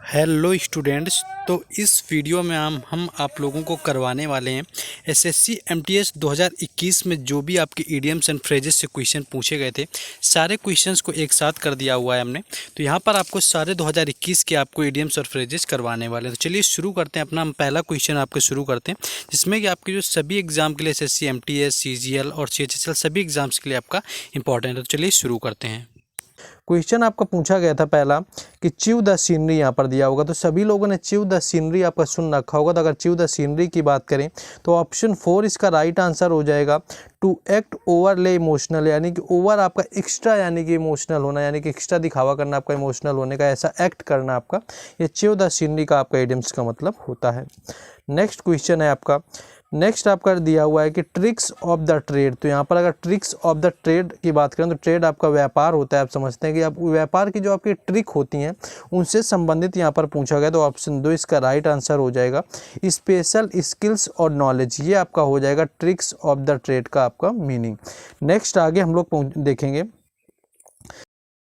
Hello students. तो इस video में हम आप लोगों को करवाने वाले हैं एसएससी एमटीएस 2021 में जो भी आपके इडियम्स एंड फ्रेजेस से क्वेश्चन पूछे गए थे, सारे क्वेश्चंस को एक साथ कर दिया हुआ है हमने। तो यहाँ पर आपको सारे 2021 के आपको इडियम्स और फ्रेजेस करवाने वाले हैं। तो चलिए शुरू करते हैं अपना। हम पहला क्वेश्चन आपको शुरू करते हैं, जिसमें कि आपके जो सभी एग्जाम के लिए एसएससी एमटीएस सीजीएल और सीएचएसएल सभी एग्जाम्स के लिए आपका इंपॉर्टेंट है। तो चलिए शुरू करते हैं। क्वेश्चन आपका पूछा गया था पहला कि च्यू द सीनरी यहाँ पर दिया होगा। तो सभी लोगों ने च्यू द सीनरी आपका सुन रखा होगा। तो अगर च्यू द सीनरी की बात करें तो ऑप्शन 4 इसका राइट आंसर हो जाएगा। टू एक्ट ओवरले इमोशनल, यानी कि ओवर आपका एक्स्ट्रा, यानी कि इमोशनल होना, यानी कि एक्स्ट्रा दिखावा करना आपका इमोशनल होने का, ऐसा एक्ट करना आपका, ये च्यू द सीनरी का आपका इडियम्स का मतलब होता है। नेक्स्ट क्वेश्चन है आपका, नेक्स्ट आपका दिया हुआ है कि ट्रिक्स ऑफ द ट्रेड। तो यहाँ पर अगर ट्रिक्स ऑफ द ट्रेड की बात करें तो ट्रेड आपका व्यापार होता है। आप समझते हैं कि आप व्यापार की जो आपकी ट्रिक होती हैं उनसे संबंधित यहाँ पर पूछा गया। तो ऑप्शन 2 इसका राइट आंसर हो जाएगा। स्पेशल स्किल्स और नॉलेज, ये आपका हो जाएगा ट्रिक्स ऑफ द ट्रेड का आपका मीनिंग। नेक्स्ट आगे हम लोग देखेंगे।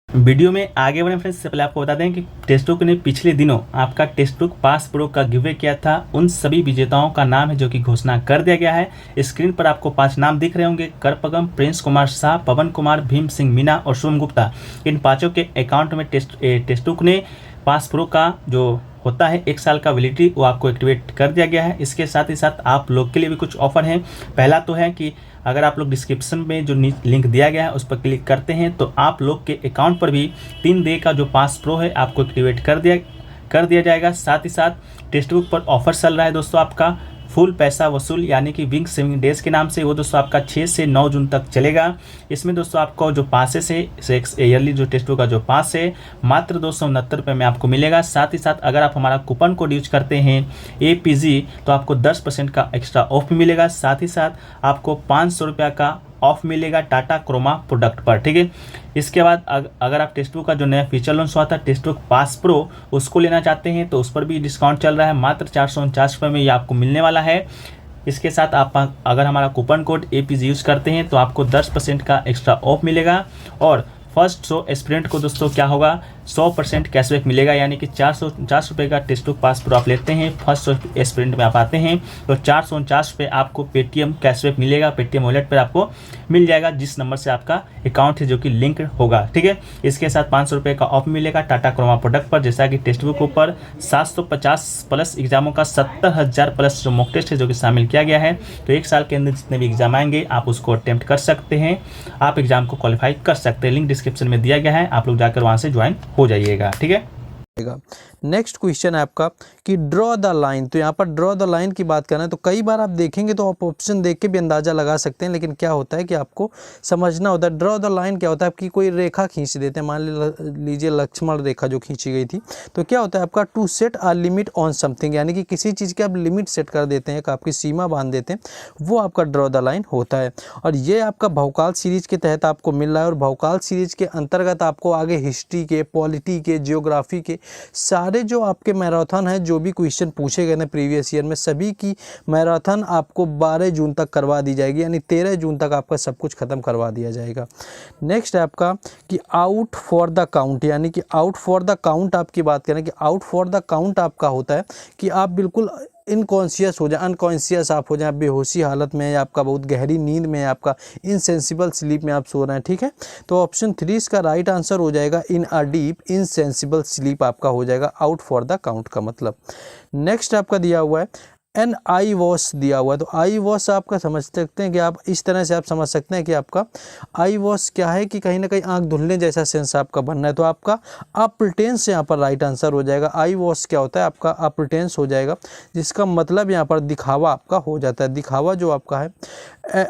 वीडियो में आगे बढ़ने फ्रेंड्स, से पहले आपको बता दें कि टेस्ट बुक ने पिछले दिनों आपका टेस्ट बुक पास प्रो का गिवे किया था। उन सभी विजेताओं का नाम है जो कि घोषणा कर दिया गया है। स्क्रीन पर आपको 5 नाम दिख रहे होंगे, करपगम, प्रिंस कुमार शाह, पवन कुमार, भीम सिंह मीना और शुभम गुप्ता। इन पांचों के अकाउंट में टेस्ट बुक ने पास प्रो का जो होता है 1 साल का वैलिडिटी, वो आपको एक्टिवेट कर दिया गया है। इसके साथ ही साथ आप लोग के लिए भी कुछ ऑफर हैं। पहला तो है कि अगर आप लोग डिस्क्रिप्शन में जो लिंक दिया गया है उस पर क्लिक करते हैं तो आप लोग के अकाउंट पर भी 3 डे का जो पास प्रो है आपको एक्टिवेट कर दिया जाएगा। साथ ही साथ टेक्स्ट बुक पर ऑफर चल रहा है दोस्तों आपका फुल पैसा वसूल, यानी कि विंग सेविंग डेज के नाम से। वो दोस्तों आपका 6 से 9 जून तक चलेगा। इसमें दोस्तों आपको जो पासेस है, ईयरली जो टेस्ट बुक का जो पास है मात्र 269 रुपये में आपको मिलेगा। साथ ही साथ अगर आप हमारा कूपन कोड यूज करते हैं APG तो आपको 10% का एक्स्ट्रा ऑफ मिलेगा। साथ ही साथ आपको 500 रुपये का ऑफ मिलेगा टाटा क्रोमा प्रोडक्ट पर, ठीक है। इसके बाद अगर आप टेक्स्ट बुक का जो नया फीचर लॉन्च हुआ था टेक्स्ट बुक पास प्रो, उसको लेना चाहते हैं तो उस पर भी डिस्काउंट चल रहा है। मात्र 449 रुपये में ये आपको मिलने वाला है। इसके साथ आप अगर हमारा कूपन कोड APG यूज करते हैं तो आपको 10% का एक्स्ट्रा ऑफ मिलेगा। और फर्स्ट 100 एस्पिरेंट को दोस्तों क्या होगा, 100% कैशबैक मिलेगा। यानी कि 450 रुपये का टेक्स्ट बुक पास प्रो आप लेते हैं, फर्स्ट 100 एस्पिरेंट में आप आते हैं तो 449 रुपये आपको पेटीएम कैशबैक मिलेगा। पेटीएम वॉलेट पर आपको मिल जाएगा जिस नंबर से आपका अकाउंट है जो कि लिंक होगा, ठीक है। इसके साथ 500 रुपये का ऑफ मिलेगा टाटा क्रोमा प्रोडक्ट पर। जैसा कि टेक्स्ट बुक ऊपर 750 प्लस एग्जामों का 70,000 प्लस जो मॉक टेस्ट है जो कि शामिल किया गया है। तो 1 साल के अंदर जितने भी एग्जाम आएंगे आप उसको अटेम्प्ट कर सकते हैं, आप एग्जाम को क्वालिफाई कर सकते हैं। लिंक डिस्क्रिप्शन में दिया गया है, आप लोग जाकर वहाँ से ज्वाइन हो जाइएगा, ठीक है। नेक्स्ट क्वेश्चन है आपका कि ड्रॉ द लाइन। तो यहाँ पर ड्रॉ द लाइन की बात करना है तो कई बार आप देखेंगे तो आप ऑप्शन देख के भी अंदाजा लगा सकते हैं, लेकिन क्या होता है कि आपको समझना होता है ड्रॉ द लाइन क्या होता है। आपकी कोई रेखा खींच देते हैं, मान लीजिए लक्ष्मण रेखा जो खींची गई थी, तो क्या होता है आपका to set a limit on something, यानी कि किसी चीज़ की आप लिमिट सेट कर देते हैं, आपकी सीमा बांध देते हैं, वो आपका ड्रॉ द लाइन होता है। और ये आपका भौकाल सीरीज के तहत आपको मिल रहा है। और भौकाल सीरीज के अंतर्गत आपको आगे हिस्ट्री के, पॉलिटी के, जियोग्राफी के सारे जो आपके मैराथन है, जो भी क्वेश्चन पूछे गए हैं प्रीवियस ईयर में, सभी की मैराथन आपको 12 जून तक करवा दी जाएगी, यानी 13 जून तक आपका सब कुछ खत्म करवा दिया जाएगा। नेक्स्ट है आपका कि आउट फॉर द काउंट, यानी कि आउट फॉर द काउंट आपकी बात करें कि आउट फॉर द काउंट आपका होता है कि आप बिल्कुल इनकॉन्शियस हो जाए, अनकॉन्शियस आप हो जाए, आप बेहोशी हालत में है, आपका बहुत गहरी नींद में है, आपका इनसेंसिबल स्लीप में आप सो रहे हैं, ठीक है। तो ऑप्शन 3 इसका राइट आंसर हो जाएगा। इन अ डीप इनसेंसिबल स्लीप आपका हो जाएगा आउट फॉर द काउंट का मतलब। नेक्स्ट आपका दिया हुआ है एन आई वॉश दिया हुआ है। तो आई वॉश आपका समझ सकते हैं कि आप इस तरह से आप समझ सकते हैं कि आपका आई वॉश क्या है कि कहीं ना कहीं आंख धुलने जैसा सेंस आपका बनना है। तो आपका अप्रिटेंस यहाँ पर राइट आंसर हो जाएगा। आई वॉश क्या होता है आपका अप्रिटेंस हो जाएगा, जिसका मतलब यहाँ पर दिखावा आपका हो जाता है। दिखावा जो आपका है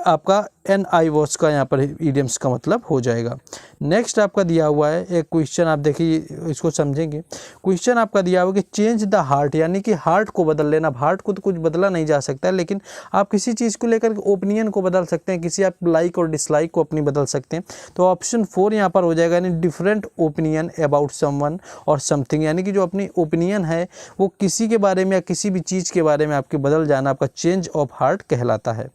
आपका एन आई वॉश का यहाँ पर इडियम्स का मतलब हो जाएगा। नेक्स्ट आपका दिया हुआ है एक क्वेश्चन, आप देखिए इसको समझेंगे। क्वेश्चन आपका दिया हुआ कि चेंज द हार्ट, यानी कि हार्ट को बदल लेना। हार्ट को तो कुछ बदला नहीं जा सकता है, लेकिन आप किसी चीज़ को लेकर ओपिनियन को बदल सकते हैं, किसी आप लाइक और डिसलाइक को अपनी बदल सकते हैं। तो ऑप्शन 4 यहाँ पर हो जाएगा, यानी डिफरेंट ओपिनियन अबाउट समवन और समथिंग, यानी कि जो अपनी ओपिनियन है वो किसी के बारे में या किसी भी चीज़ के बारे में आपके बदल जाना आपका चेंज ऑफ हार्ट कहलाता है।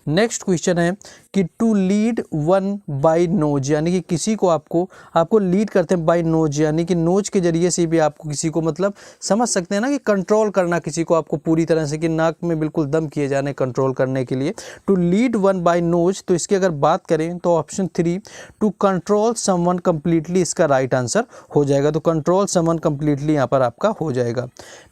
नेक्स्ट क्वेश्चन है कि to lead one by nose, यानी कि किसी को आपको लीड करते हैं बाय नोज, यानी कि नोज के जरिए से भी आपको किसी को मतलब समझ सकते हैं ना कि कंट्रोल करना किसी को आपको पूरी तरह से, कि नाक में बिल्कुल दम किए जाने कंट्रोल करने के लिए to lead one by nose. तो इसकी अगर बात करें तो option 3 to control someone completely इसका राइट आंसर हो जाएगा। तो कंट्रोल समवन कंप्लीटली यहाँ पर आपका हो जाएगा।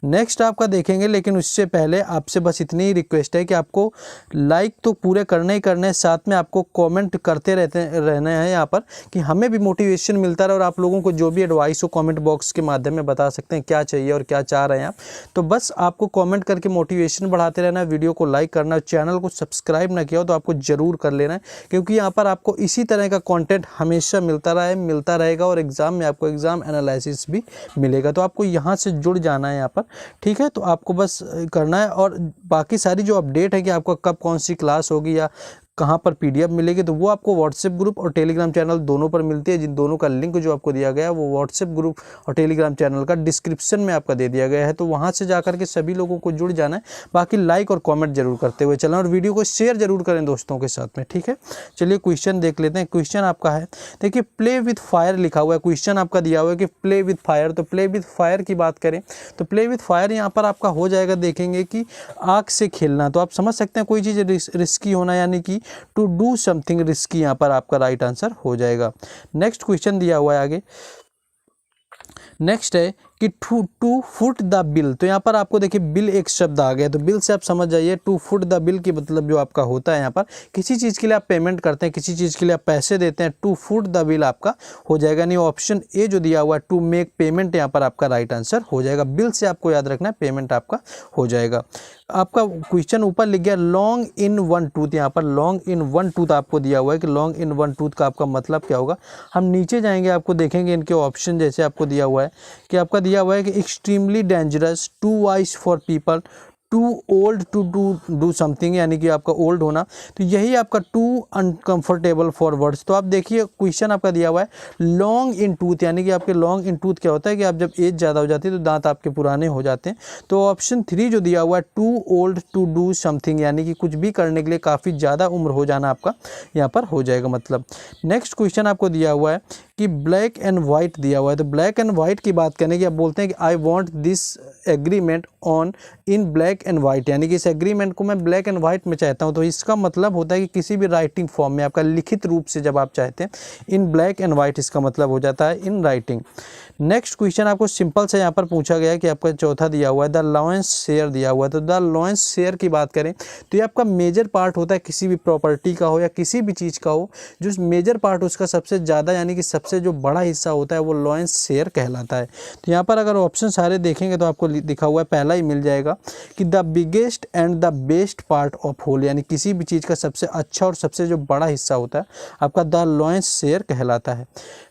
नेक्स्ट आपका देखेंगे, लेकिन उससे पहले आपसे बस इतनी ही रिक्वेस्ट है कि आपको लाइक तो पूरे करने ही करने, साथ में आपको कमेंट करते रहना है यहाँ पर, कि हमें भी मोटिवेशन मिलता रहे और आप लोगों को जो भी एडवाइस हो कमेंट बॉक्स के माध्यम में बता सकते हैं क्या चाहिए और क्या चाह रहे हैं आप। तो बस आपको कमेंट करके मोटिवेशन बढ़ाते रहना है, वीडियो को लाइक करना है, चैनल को सब्सक्राइब ना किया हो तो आपको ज़रूर कर लेना है, क्योंकि यहाँ पर आपको इसी तरह का कंटेंट हमेशा मिलता रहेगा और एग्ज़ाम में आपको एग्ज़ाम एनालिसिस भी मिलेगा। तो आपको यहाँ से जुड़ जाना है यहाँ पर, ठीक है। तो आपको बस करना है, और बाकी सारी जो अपडेट है कि आपको कब कौन सी क्लास होगी या कहाँ पर पीडीएफ मिलेगी, तो वो आपको व्हाट्सएप ग्रुप और टेलीग्राम चैनल दोनों पर मिलती है, जिन दोनों का लिंक जो आपको दिया गया है वो व्हाट्सएप ग्रुप और टेलीग्राम चैनल का डिस्क्रिप्शन में आपका दे दिया गया है। तो वहाँ से जाकर के सभी लोगों को जुड़ जाना है। बाकी लाइक और कमेंट जरूर करते हुए चलना और वीडियो को शेयर जरूर करें दोस्तों के साथ में, ठीक है। चलिए क्वेश्चन देख लेते हैं। क्वेश्चन आपका है, देखिए प्ले विथ फायर लिखा हुआ है, क्वेश्चन आपका दिया हुआ है कि प्ले विथ फायर। तो प्ले विथ फायर की बात करें तो प्ले विथ फायर यहाँ पर आपका हो जाएगा, देखेंगे कि आग से खेलना। तो आप समझ सकते हैं कोई चीज़ रिस्की होना, यानी कि टू डू समथिंग रिस्की यहाँ पर आपका राइट आंसर हो जाएगा। नेक्स्ट क्वेश्चन दिया हुआ है आगे, नेक्स्ट है कि टू फुट द बिल। तो यहाँ पर आपको देखिए बिल एक शब्द आ गया, तो बिल से आप समझ जाइए टू फुट द बिल की मतलब जो आपका होता है यहाँ पर किसी चीज़ के लिए आप पेमेंट करते हैं, किसी चीज़ के लिए आप पैसे देते हैं, टू फुट द बिल आपका हो जाएगा। नहीं, ऑप्शन ए जो दिया हुआ है टू मेक पेमेंट यहाँ पर आपका राइट आंसर हो जाएगा। बिल से आपको याद रखना है पेमेंट आपका हो जाएगा। आपका क्वेश्चन ऊपर लिख गया लॉन्ग इन वन टूथ, यहाँ पर लॉन्ग इन वन टूथ आपको दिया हुआ है कि लॉन्ग इन वन टूथ का आपका मतलब क्या होगा। हम नीचे जाएंगे, आपको देखेंगे इनके ऑप्शन, जैसे आपको दिया हुआ है कि आपका दिया हुआ है कि extremely dangerous, too wise for people, too old to do something, यानी कि आपका ओल्ड होना। तो यही आपका टू अनकंफर्टेबल फॉर वर्ड्स। तो आप देखिए क्वेश्चन आपका दिया हुआ है लॉन्ग इन टूथ, यानी कि आपके लॉन्ग इन टूथ क्या होता है कि आप जब एज ज़्यादा हो जाती है तो दांत आपके पुराने हो जाते हैं। तो ऑप्शन 3 जो दिया हुआ है too old to do something, यानी कि कुछ भी करने के लिए काफ़ी ज़्यादा उम्र हो जाना आपका यहाँ पर हो जाएगा मतलब। नेक्स्ट क्वेश्चन आपको दिया हुआ है कि ब्लैक एंड वाइट दिया हुआ है। तो ब्लैक एंड वाइट की बात करने की आप बोलते हैं कि I want this agreement on in black and white, यानी कि इस एग्रीमेंट को मैं ब्लैक एंड वाइट में चाहता हूं। तो इसका मतलब होता है कि किसी भी राइटिंग फॉर्म में, आपका लिखित रूप से जब आप चाहते हैं इन ब्लैक एंड वाइट, इसका मतलब हो जाता है इन राइटिंग। नेक्स्ट क्वेश्चन आपको सिंपल से यहाँ पर पूछा गया है कि आपका चौथा दिया हुआ है द लॉयंस शेयर दिया हुआ है। तो द लॉयंस शेयर की बात करें तो ये आपका मेजर पार्ट होता है, किसी भी प्रॉपर्टी का हो या किसी भी चीज़ का हो, जो मेजर पार्ट उसका सबसे ज़्यादा, यानी कि सबसे जो बड़ा हिस्सा होता है वो लॉयंस शेयर कहलाता है। तो यहाँ पर अगर ऑप्शन सारे देखेंगे तो आपको दिखा हुआ है, पहला ही मिल जाएगा कि the biggest and the best part of whole, यानी किसी भी चीज़ का सबसे अच्छा और सबसे जो बड़ा हिस्सा होता है आपका द लॉयंस शेयर कहलाता है।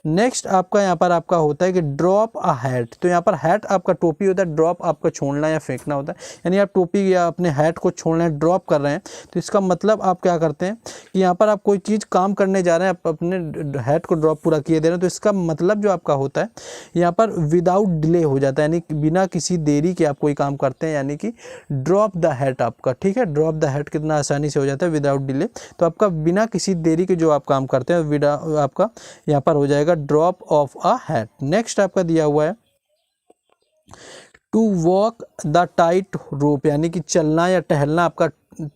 नेक्स्ट आपका यहाँ पर आपका होता है कि ड्रॉप अ हैट। तो यहाँ पर हैट आपका टोपी होता है, ड्रॉप आपका छोड़ना या फेंकना होता है, यानी आप टोपी या अपने हैट को छोड़ना है, ड्रॉप कर रहे हैं। तो इसका मतलब आप क्या करते हैं कि यहाँ पर आप कोई चीज़ काम करने जा रहे हैं, आप अपने हैट को ड्रॉप पूरा किए दे रहे हैं। तो इसका मतलब जो आपका होता है यहाँ पर विदाउट डिले हो जाता है, यानी बिना किसी देरी के आप कोई काम करते हैं, यानी कि ड्रॉप द हैट आपका, ठीक है। ड्रॉप द हैट कितना आसानी से हो जाता है विदाउट डिले। तो आपका बिना किसी देरी के जो आप काम करते हैं आपका यहाँ पर हो जाएगा drop of a hat. Next आपका दिया हुआ है to walk the tightrope, यानी कि चलना या टहलना आपका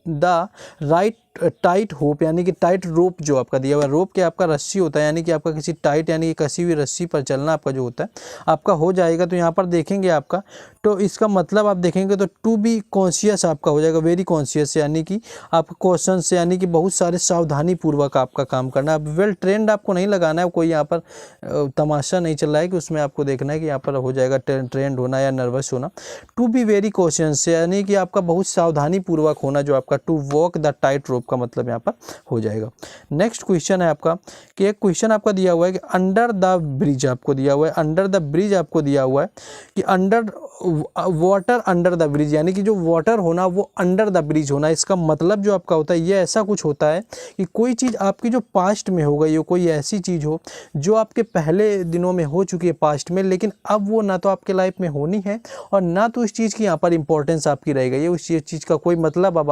द राइट टाइट होप, यानी कि टाइट रोप जो आपका दिया हुआ है, रोप के आपका रस्सी होता है, यानी कि आपका किसी टाइट यानी कि कसी हुई रस्सी पर चलना आपका जो होता है आपका हो जाएगा। तो यहाँ पर देखेंगे आपका, तो इसका मतलब आप देखेंगे तो टू बी कॉन्शियस आपका हो जाएगा, वेरी कॉन्शियस, यानी कि आपका क्वेश्चन से, यानी कि बहुत सारे सावधानी पूर्वक आपका काम करना। अब वेल ट्रेंड आपको नहीं लगाना है, कोई यहाँ पर तमाशा नहीं चल रहा है कि उसमें आपको देखना है कि यहाँ पर हो जाएगा ट्रेंड होना या नर्वस होना। टू बी वेरी कॉशियस, यानी कि आपका बहुत सावधानी पूर्वक होना, जो आपका to walk the tightrope का मतलब यहाँ पर हो जाएगा। नेक्स्ट क्वेश्चन है आपका कि एक क्वेश्चन आपका दिया हुआ है कि अंडर द ब्रिज आपको दिया हुआ है, अंडर द ब्रिज आपको दिया हुआ है कि under water under the bridge, यानी कि जो वाटर होना वो अंडर द ब्रिज होना। इसका मतलब जो आपका होता है ये ऐसा कुछ होता है कि कोई चीज़ आपकी जो पास्ट में हो गई हो, कोई ऐसी चीज़ हो जो आपके पहले दिनों में हो चुकी है पास्ट में, लेकिन अब वो ना तो आपके लाइफ में होनी है और ना तो उस चीज़ की यहाँ पर इंपॉर्टेंस आपकी रह गई है, उस चीज़ का कोई मतलब अब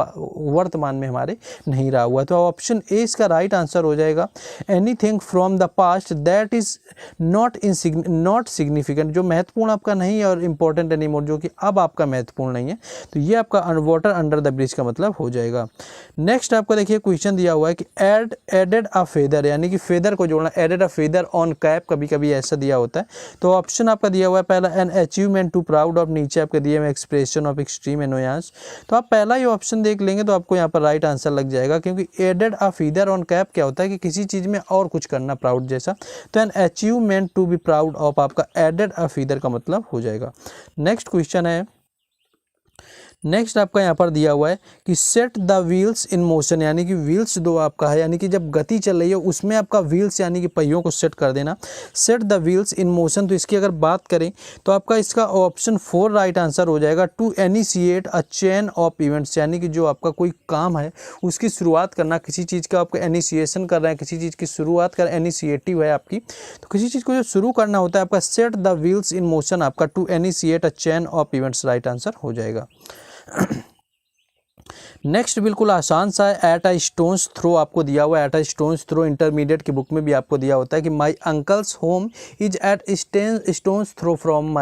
वर्तमान में हमारे नहीं रहा हुआ। तो ऑप्शन ए इसका राइट आंसर हो जाएगा, anything from the past that is not significant, जो महत्वपूर्ण आपका नहीं है और इंपॉर्टेंट एनीमोर, जो कि अब आपका महत्वपूर्ण नहीं है। तो ये आपका वाटर अंडर द ब्रिज का मतलब हो जाएगा। नेक्स्ट आपको देखिए क्वेश्चन दिया हुआ है कि एडेड अ फेदर, यानी कि फेदर को जोड़ना, added a feather on cap, कभी कभी ऐसा दिया होता है। तो ऑप्शन आपका दिया हुआ है पहला an achievement to proud of, नीचे आपके दिए हुए एक्सप्रेशन ऑफ एक्सट्रीम एनोयांस। तो आप पहला ही ऑप्शन देख लेंगे तो आपको यहाँ पर राइट आंसर लग जाएगा, क्योंकि added a feather on cap क्या होता है कि किसी चीज़ में और कुछ करना, प्राउड जैसा। तो an achievement to be proud of आपका एडेड अ फेदर का मतलब हो जाएगा। नेक्स्ट क्वेश्चन है, नेक्स्ट आपका यहाँ पर दिया हुआ है कि set the wheels in motion, यानी कि व्हील्स दो आपका है, यानी कि जब गति चल रही है उसमें आपका व्हील्स यानी कि पहियों को सेट कर देना, set the wheels in motion. तो इसकी अगर बात करें तो आपका इसका ऑप्शन 4 राइट आंसर हो जाएगा, to initiate a chain of events, यानी कि जो आपका कोई काम है उसकी शुरुआत करना, किसी चीज़ का आपका इनिशिएशन कर रहे हैं, किसी चीज़ की शुरुआत कर, इनिशिएटिव है आपकी, तो किसी चीज़ को जो शुरू करना होता है आपका set the wheels in motion, आपका to initiate a chain of events right answer हो जाएगा। नेक्स्ट बिल्कुल आसान सा है, एट अ स्टोन्स थ्रो आपको दिया हुआ है, at a stone's throw intermediate की बुक में भी आपको दिया होता है कि my uncle's home is at stone's throw from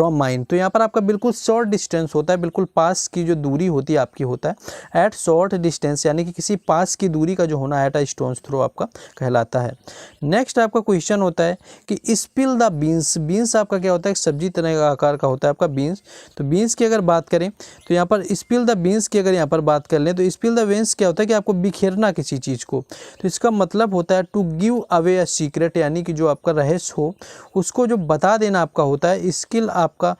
mine. तो यहाँ पर आपका बिल्कुल शॉर्ट डिस्टेंस होता है, बिल्कुल पास की जो दूरी होती है आपकी होता है एट शॉर्ट डिस्टेंस, यानी कि किसी पास की दूरी का जो होना एट अ स्टोन्स थ्रो आपका कहलाता है। नेक्स्ट आपका क्वेश्चन होता है कि स्पिल द बीन्स, बीन्स आपका क्या होता है, सब्जी तरह का आकार का होता है आपका बीन्स। तो बीन्स की अगर बात करें तो यहाँ पर स्पिल द बीन्स की अगर यहाँ पर बात कर लें तो स्पिल द बीन्स क्या होता है कि आपको बिखेरना किसी चीज़ को, तो इसका मतलब होता है to give away a secret, यानी कि जो आपका रहस्य हो उसको जो बता देना आपका होता है। स्किल आपका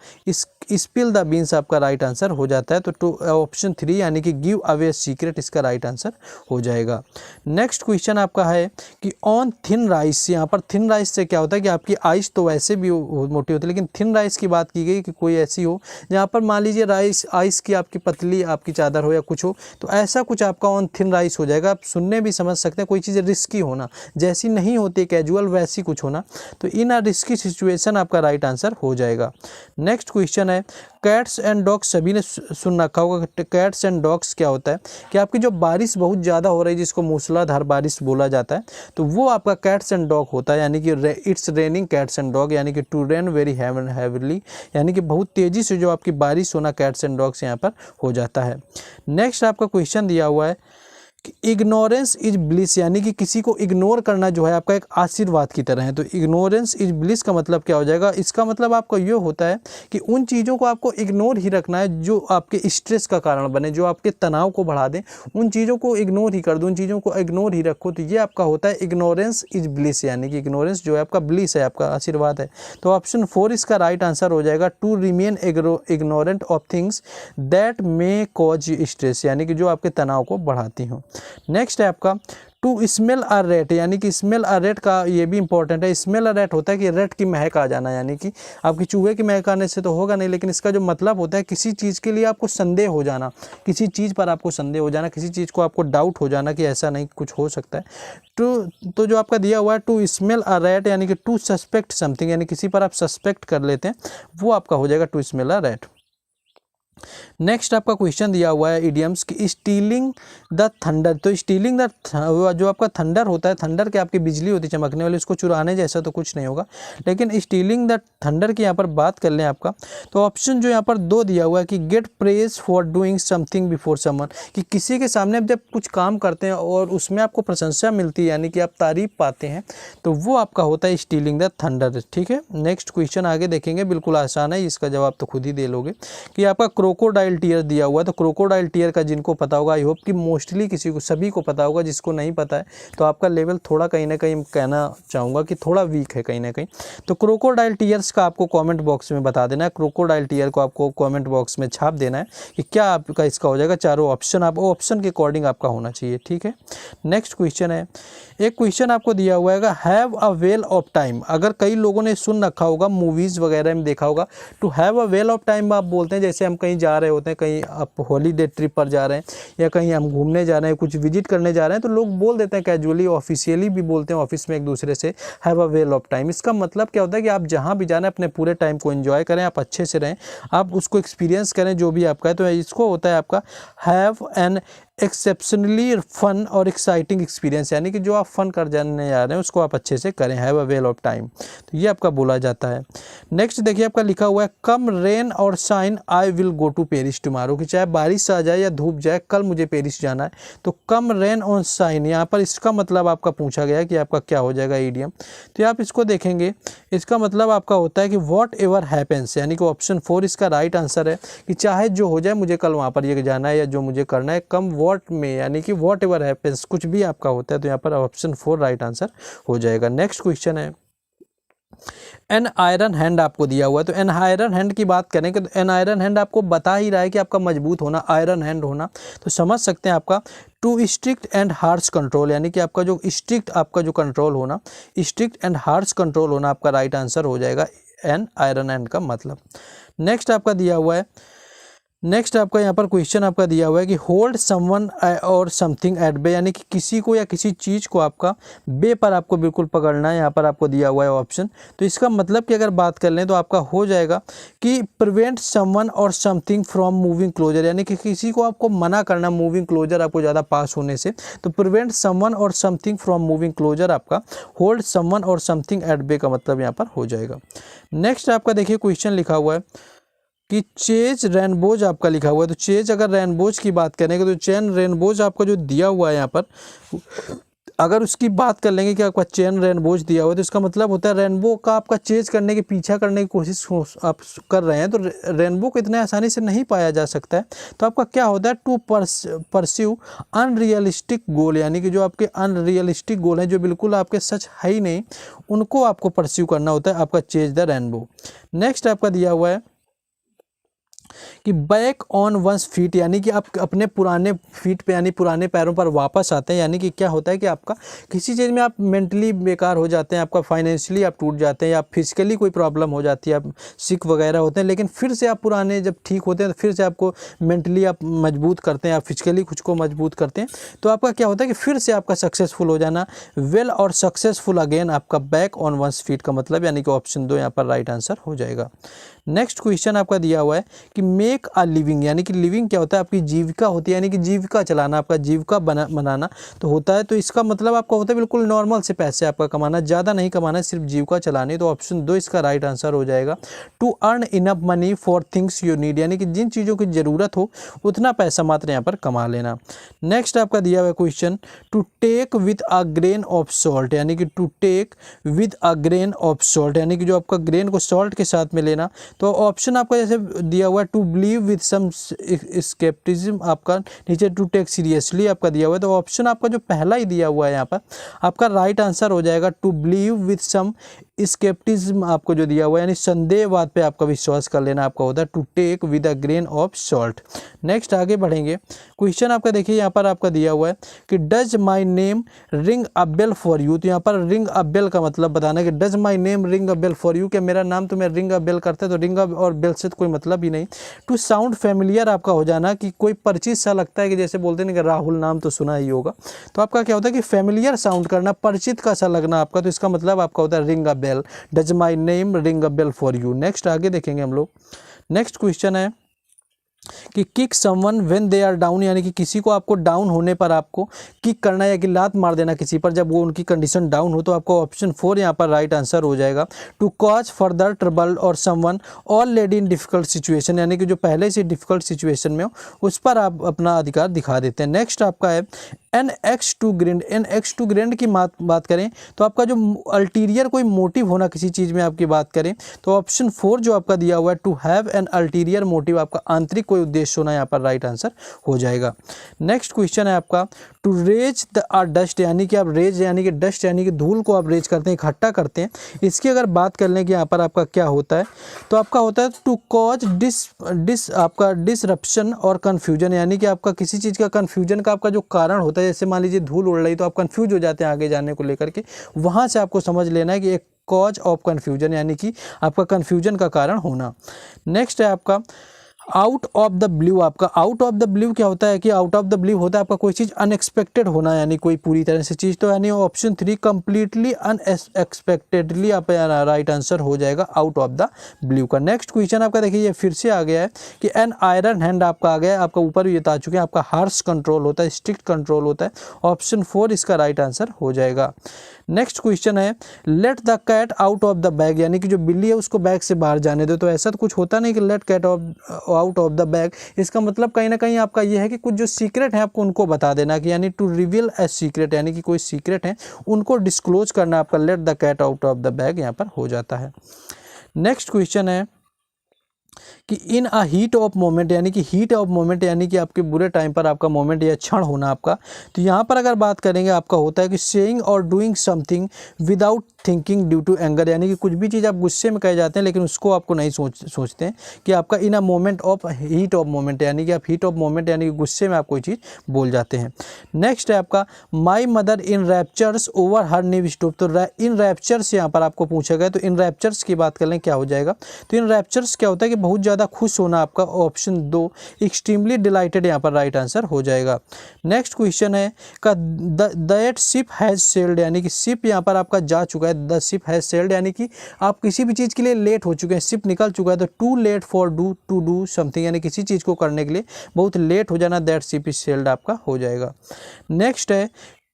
स्पिल द बीन्स आपका राइट आंसर हो जाता है। तो ऑप्शन 3 यानी कि गिव अवे सीक्रेट इसका राइट आंसर हो जाएगा। नेक्स्ट क्वेश्चन आपका है कि ऑन थिन राइस, यहाँ पर थिन राइस से क्या होता है कि आपकी आइस तो वैसे भी मोटी होती है, लेकिन थिन राइस की बात की गई कि कोई ऐसी हो जहाँ पर मान लीजिए राइस आइस की आपकी पतली आपकी चादर हो या कुछ हो, तो ऐसा कुछ आपका ऑन थिन राइस हो जाएगा। आप सुनने भी समझ सकते हैं, कोई चीज़ रिस्की होना जैसी नहीं होती कैजुअल वैसी कुछ होना, तो इन अ रिस्की सिचुएशन आपका राइट आंसर हो जाएगा। नेक्स्ट क्वेश्चन है कैट्स एंड डॉग्स, सभी ने सुन रखा होगा कैट्स एंड डॉग्स क्या होता है कि आपकी जो बारिश बहुत ज़्यादा हो रही है जिसको मूसलाधार बारिश बोला जाता है, तो वो आपका कैट्स एंड डॉग होता है, यानी कि it's raining cats and dog, यानी कि टू रेन वेरी हैवीली, यानी कि बहुत तेज़ी से जो आपकी बारिश होना कैट्स एंड डॉग्स यहाँ पर हो जाता है। नेक्स्ट आपका क्वेश्चन दिया हुआ है इग्नोरेंस इज ब्लिस, यानी कि किसी को इग्नोर करना जो है आपका एक आशीर्वाद की तरह है। तो इग्नोरेंस इज ब्लिस का मतलब क्या हो जाएगा, इसका मतलब आपका ये होता है कि उन चीज़ों को आपको इग्नोर ही रखना है जो आपके स्ट्रेस का कारण बने, जो आपके तनाव को बढ़ा दें, उन चीज़ों को इग्नोर ही कर दो, उन चीज़ों को इग्नोर ही रखो। तो ये आपका होता है इग्नोरेंस इज ब्लिस, यानी कि इग्नोरेंस जो है आपका ब्लिस है, आपका आशीर्वाद है। तो ऑप्शन 4 इसका राइट आंसर हो जाएगा, to remain ignorant of things that may cause stress, यानी कि जो आपके तनाव को बढ़ाती हों। नेक्स्ट है आपका टू स्मेल अ रेट, यानी कि स्मेल अ रेट का ये भी इंपॉर्टेंट है। स्मेल अ रेट होता है कि रेट की महक आ जाना, यानी कि आपकी चूहे की महक आने से तो होगा नहीं, लेकिन इसका जो मतलब होता है किसी चीज़ के लिए आपको संदेह हो जाना, किसी चीज़ पर आपको संदेह हो जाना, किसी चीज़ को आपको डाउट हो जाना कि ऐसा नहीं कुछ हो सकता है। तो जो आपका दिया हुआ है टू स्मेल अ रेट, यानी कि टू सस्पेक्ट समथिंग, यानी किसी पर आप सस्पेक्ट कर लेते हैं, वो आपका हो जाएगा to smell a rat. Next आपका क्वेश्चन दिया हुआ है इडियम्स की स्टीलिंग द थंडर। तो स्टीलिंग द जो आपका थंडर होता है, थंडर के आपकी बिजली होती है चमकने वाली, उसको चुराने जैसा तो कुछ नहीं होगा, लेकिन स्टीलिंग द थंडर की यहाँ पर बात कर लें आपका, तो ऑप्शन जो यहाँ पर 2 दिया हुआ है कि get praise for doing something before someone, कि किसी के सामने आप जब कुछ काम करते हैं और उसमें आपको प्रशंसा मिलती है, यानी कि आप तारीफ पाते हैं, तो वो आपका होता है स्टीलिंग द थंडर। ठीक है, नेक्स्ट क्वेश्चन आगे देखेंगे, बिल्कुल आसान है, इसका जवाब तो खुद ही दे लोगे कि आपका क्रोकोडाइल टीयर दिया हुआ है, तो क्रोकोडाइल टीयर का जिनको पता होगा, आई होप कि मोस्टली किसी को, सभी को पता होगा। जिसको नहीं पता है तो आपका लेवल थोड़ा कहीं ना कहीं कहना चाहूँगा कि थोड़ा वीक है कहीं ना कहीं। तो क्रोकोडाइल टीयर्स का आपको कमेंट बॉक्स में बता देना है, क्रोकोडाइल टीयर को आपको कमेंट बॉक्स में छाप देना है कि क्या आपका इसका हो जाएगा। चारों ऑप्शन आप ऑप्शन के अकॉर्डिंग आपका होना चाहिए, ठीक है। नेक्स्ट क्वेश्चन है, एक क्वेश्चन आपको दिया हुआ है, have a whale of time. अगर कई लोगों ने सुन रखा होगा, मूवीज़ वगैरह में देखा होगा, to have a whale of time आप बोलते हैं जैसे हम कहीं जा रहे होते हैं, कहीं आप हॉलीडे ट्रिप पर जा रहे हैं या कहीं हम घूमने जा रहे हैं, कुछ विजिट करने जा रहे हैं, तो लोग बोल देते हैं कैजुअली, ऑफिशियली भी बोलते हैं ऑफिस में एक दूसरे से, have a whale of time. इसका मतलब क्या होता है कि आप जहाँ भी जाना है अपने पूरे टाइम को एंजॉय करें, आप अच्छे से रहें, आप उसको एक्सपीरियंस करें जो भी आपका है। तो इसको होता है आपका हैव एन एक्सेप्शनली फन और एक्साइटिंग एक्सपीरियंस, यानी कि जो आप फन कर जाने जा रहे हैं उसको आप अच्छे से करें, have a whale of time, तो ये आपका बोला जाता है। नेक्स्ट देखिए आपका लिखा हुआ है, कम रेन और shine I will go to Paris tomorrow, कि चाहे बारिश आ जाए या धूप जाए, कल मुझे पेरिस जाना है। तो कम रेन और शाइन, यहाँ पर इसका मतलब आपका पूछा गया है कि आपका क्या हो जाएगा ईडियम। तो आप इसको देखेंगे, इसका मतलब आपका होता है कि वॉट एवर हैपेंस, यानी कि ऑप्शन 4 इसका राइट आंसर है कि चाहे जो हो जाए मुझे कल वहाँ पर ये जाना है या जो मुझे करना है। कम वॉट में, यानी कि वॉट एवर हैपेंस, कुछ भी आपका होता है, तो यहाँ पर ऑप्शन 4 राइट आंसर हो जाएगा। नेक्स्ट क्वेश्चन है, एन आयरन हैंड आपको दिया हुआ है। तो एन आयरन हैंड की बात करें कि एन आयरन हैंड आपको बता ही रहा है कि आपका मजबूत होना, आयरन हैंड होना, तो समझ सकते हैं आपका to strict and harsh control, यानी कि आपका जो स्ट्रिक्ट आपका जो कंट्रोल होना, स्ट्रिक्ट एंड हार्श कंट्रोल होना आपका राइट आंसर हो जाएगा एन आयरन हैंड का मतलब। नेक्स्ट आपका दिया हुआ है, नेक्स्ट आपका यहाँ पर क्वेश्चन आपका दिया हुआ है कि होल्ड समवन और समथिंग एट बे, यानी कि किसी को या किसी चीज़ को आपका बे पर आपको बिल्कुल पकड़ना है, यहाँ पर आपको दिया हुआ है ऑप्शन। तो इसका मतलब कि अगर बात कर लें तो आपका हो जाएगा कि प्रिवेंट समवन और समथिंग फ्रॉम मूविंग क्लोजर, यानी कि किसी को आपको मना करना मूविंग क्लोजर आपको ज़्यादा पास होने से। तो प्रिवेंट समवन और समथिंग फ्रॉम मूविंग क्लोजर आपका होल्ड समवन और समथिंग एट बे का मतलब यहाँ पर हो जाएगा। नेक्स्ट आपका देखिए क्वेश्चन लिखा हुआ है कि चेज रेनबोज आपका लिखा हुआ है। तो चेज अगर रेनबोज की बात करेंगे तो चेन रेनबोज आपका जो दिया हुआ है यहाँ पर, अगर उसकी बात कर लेंगे कि आपका चेन रेनबोज दिया हुआ है, तो इसका मतलब होता है रेनबो का आपका चेज करने के पीछा करने की कोशिश आप कर रहे हैं, तो रेनबो को इतने आसानी से नहीं पाया जा सकता है। तो आपका क्या होता है, टू परस्यू अनरियलिस्टिक गोल, यानी कि जो आपके अनरियलिस्टिक गोल हैं, जो बिल्कुल आपके सच है ही नहीं, उनको आपको परस्यू करना होता है, आपका चेज द रेनबो। नेक्स्ट आपका दिया हुआ है कि बैक ऑन वंस फीट, यानी कि आप अपने पुराने फीट पे यानी पुराने पैरों पर वापस आते हैं। यानी कि क्या होता है कि आपका किसी चीज़ में आप मेंटली बेकार हो जाते हैं, आपका फाइनेंशियली आप टूट जाते हैं या फिजिकली कोई प्रॉब्लम हो जाती है, आप सिक वगैरह होते हैं, लेकिन फिर से आप पुराने जब ठीक होते हैं तो फिर से आपको मेंटली आप मजबूत करते हैं, आप फिजिकली खुद को मजबूत करते हैं। तो आपका क्या होता है कि फिर से आपका सक्सेसफुल हो जाना, वेल और सक्सेसफुल अगेन, आपका बैक ऑन वंस फीट का मतलब, यानी कि ऑप्शन 2 यहाँ पर राइट आंसर हो जाएगा। नेक्स्ट क्वेश्चन आपका दिया हुआ है कि मेक अ लिविंग, यानी कि लिविंग क्या होता है, आपकी जीविका होती है, यानी कि जीविका चलाना, आपका जीविका बनाना तो होता है। तो इसका मतलब आपका होता है बिल्कुल नॉर्मल से पैसे आपका कमाना, ज़्यादा नहीं कमाना, सिर्फ जीविका चलानी। तो ऑप्शन 2 इसका राइट आंसर हो जाएगा। To earn enough money for things you need, यानी कि जिन चीज़ों की ज़रूरत हो उतना पैसा मात्र यहाँ पर कमा लेना। नेक्स्ट आपका दिया हुआ question, to take with a grain of salt, यानी कि to take with a grain of salt, यानी कि जो आपका ग्रेन को सॉल्ट के साथ में लेना। तो ऑप्शन आपका जैसे दिया हुआ है to believe with some scepticism, आपका नीचे टू टेक सीरियसली आपका दिया हुआ है। तो ऑप्शन आपका जो पहला ही दिया हुआ है यहाँ पर आपका राइट आंसर हो जाएगा to believe with some scepticism, आपको जो दिया हुआ है यानी संदेहवाद पे आपका विश्वास कर लेना आपका होता है to take with a grain of salt. Next आगे बढ़ेंगे, क्वेश्चन आपका देखिए यहाँ पर आपका दिया हुआ है कि does my name ring a bell for you. तो यहाँ पर रिंग अ बेल का मतलब बताना है कि does my name ring a bell for you, क्या मेरा नाम तुम्हें रिंग अ बेल करता है। तो रिंग और बेल से तो कोई मतलब ही नहीं। टू साउंड फेमिलियर आपका हो जाना कि कोई परिचित सा लगता है, कि जैसे बोलते हैं कि राहुल नाम तो सुना ही होगा, तो आपका क्या होता है कि फेमिलियर साउंड करना, परिचित का सा लगना आपका। तो इसका मतलब आपका होता है ring a bell, does my name ring a bell for you. Next आगे देखेंगे हम लोग। नेक्स्ट क्वेश्चन है कि kick someone when they are down, यानी कि किसी को आपको डाउन होने पर आपको किक करना है या कि लात मार देना किसी पर जब वो उनकी कंडीशन डाउन हो। तो आपको ऑप्शन 4 यहाँ पर राइट आंसर हो जाएगा। टू कॉज फर्दर ट्रबल और someone already in difficult situation, यानी कि जो पहले से डिफिकल्ट सिचुएशन में हो उस पर आप अपना अधिकार दिखा देते हैं। नेक्स्ट आपका है NX2 ग्रैंड, NX2 ग्रैंड की बात करें तो आपका जो अल्टीरियर कोई मोटिव होना किसी चीज़ में आपकी बात करें तो ऑप्शन 4 जो आपका दिया हुआ है to have an ulterior motive, आपका आंतरिक कोई उद्देश्य होना यहाँ पर राइट आंसर हो जाएगा। नेक्स्ट क्वेश्चन है आपका टू रेज द डस्ट, यानी कि आप रेज यानी कि डस्ट यानी कि धूल को आप रेज करते हैं, इकट्ठा करते हैं। इसकी अगर बात कर लें कि यहाँ पर आपका क्या होता है तो आपका होता है टू कॉज आपका डिसरप्शन और कन्फ्यूजन, यानी कि आपका किसी चीज़ का कन्फ्यूजन का आपका जो कारण होता है, जैसे मान लीजिए धूल उड़ रही तो आप कन्फ्यूज हो जाते हैं आगे जाने को लेकर के, वहाँ से आपको समझ लेना है कि एक कॉज ऑफ कन्फ्यूजन यानी कि आपका कन्फ्यूजन का कारण होना। नेक्स्ट है आपका आउट ऑफ द ब्लू, आपका आउट ऑफ द ब्लू क्या होता है कि आउट ऑफ द ब्लू होता है आपका कोई चीज़ अनएक्सपेक्टेड होना, यानी कोई पूरी तरह से चीज़, तो यानी ऑप्शन 3 कंप्लीटली अनएक्सपेक्टेडली आप राइट आंसर हो जाएगा आउट ऑफ द ब्लू का। नेक्स्ट क्वेश्चन आपका देखिए ये फिर से आ गया है कि एन आयरन हैंड आपका आ गया है, आपका ऊपर भी ये आ चुके हैं, आपका हार्श कंट्रोल होता है, स्ट्रिक्ट कंट्रोल होता है, ऑप्शन 4 इसका राइट आंसर हो जाएगा। नेक्स्ट क्वेश्चन है let the cat out of the bag, यानी कि जो बिल्ली है उसको बैग से बाहर जाने दो, तो ऐसा तो कुछ होता नहीं कि let cat out of the bag, इसका मतलब कहीं ना कहीं आपका ये है कि कुछ जो सीक्रेट है आपको उनको बता देना, कि यानी टू रिवील ए सीक्रेट, यानी कि कोई सीक्रेट है उनको डिस्क्लोज करना, आपका let the cat out of the bag यहाँ पर हो जाता है। नेक्स्ट क्वेश्चन है कि in a heat of moment, यानी कि हीट ऑफ मोमेंट यानी कि आपके बुरे टाइम पर आपका मोमेंट या क्षण होना आपका, तो यहाँ पर अगर बात करेंगे आपका होता है कि सेइंग और doing something without thinking due to anger, यानी कि कुछ भी चीज़ आप गुस्से में कहे जाते हैं लेकिन उसको आपको नहीं सोचते हैं, कि आपका in a moment of heat of moment, यानी कि आप हीट ऑफ मोमेंट यानी कि गुस्से में आप कोई चीज़ बोल जाते हैं। नेक्स्ट है आपका my mother in raptures over her new stove, तो इन रैप्चर्स यहाँ पर आपको पूछा गया, तो इन रैप्चर्स की बात कर लें क्या हो जाएगा, तो इन रैप्चर्स क्या होता है कि बहुत ज़्यादा खुश होना, आपका ऑप्शन 2 एक्सट्रीमली डिलाइटेड यहाँ पर राइट आंसर हो जाएगा। नेक्स्ट क्वेश्चन है का दैट शिप हैज सेल्ड, यानी कि शिप यहाँ पर आपका जा चुका है, द शिप हैज सेल्ड, यानी कि आप किसी भी चीज़ के लिए लेट हो चुके हैं, शिप निकल चुका है, तो too late for to do something, यानी किसी चीज़ को करने के लिए बहुत लेट हो जाना, दैट शिप इज सेल्ड आपका हो जाएगा। नेक्स्ट है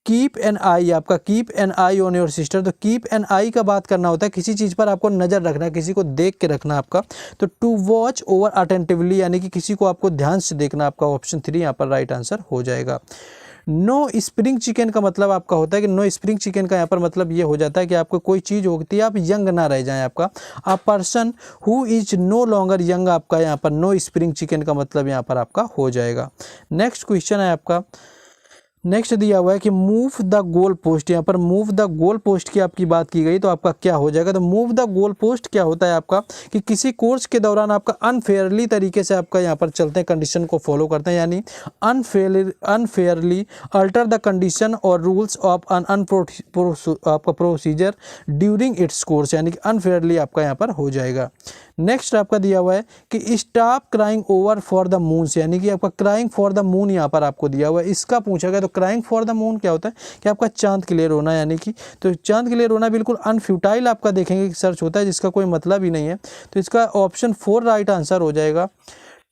कीप एन आई, आपका keep an I on your sister, तो कीप एन आई का बात करना होता है किसी चीज़ पर आपको नज़र रखना, किसी को देख के रखना आपका, तो टू वॉच ओवर अटेंटिवली, यानी कि किसी को आपको ध्यान से देखना, आपका ऑप्शन 3 यहाँ पर राइट आंसर हो जाएगा। नो स्प्रिंग चिकन का मतलब आपका होता है कि नो स्प्रिंग चिकन का यहाँ पर मतलब ये हो जाता है कि आपको कोई चीज़ होती है आप यंग ना रह जाएं, आपका a person who is no longer young, आपका यहाँ पर नो स्प्रिंग चिकन का मतलब यहाँ पर आपका हो जाएगा। नेक्स्ट क्वेश्चन है आपका नेक्स्ट दिया हुआ है कि मूव द गोल पोस्ट, यहाँ पर मूव द गोल पोस्ट की आपकी बात की गई तो आपका क्या हो जाएगा, तो मूव द गोल पोस्ट क्या होता है आपका कि किसी कोर्स के दौरान आपका अनफेयरली तरीके से आपका यहाँ पर चलते हैं, कंडीशन को फॉलो करते हैं, यानी अनफेयरली अल्टर द कंडीशन और रूल्स ऑफ अन आपका प्रोसीजर ड्यूरिंग इट्स कोर्स, यानी कि अनफेयरली आपका यहाँ पर हो जाएगा। नेक्स्ट आपका दिया हुआ है कि stop crying over for the moons, यानी कि आपका क्राइंग फॉर द मून यहाँ पर आपको दिया हुआ है, इसका पूछा गया, तो क्राइंग फॉर द मून क्या होता है कि आपका चांद के लिए रोना, यानी कि तो चांद के लिए रोना बिल्कुल अनफ्यूटाइल आपका देखेंगे कि सर्च होता है जिसका कोई मतलब ही नहीं है, तो इसका ऑप्शन 4 राइट आंसर हो जाएगा।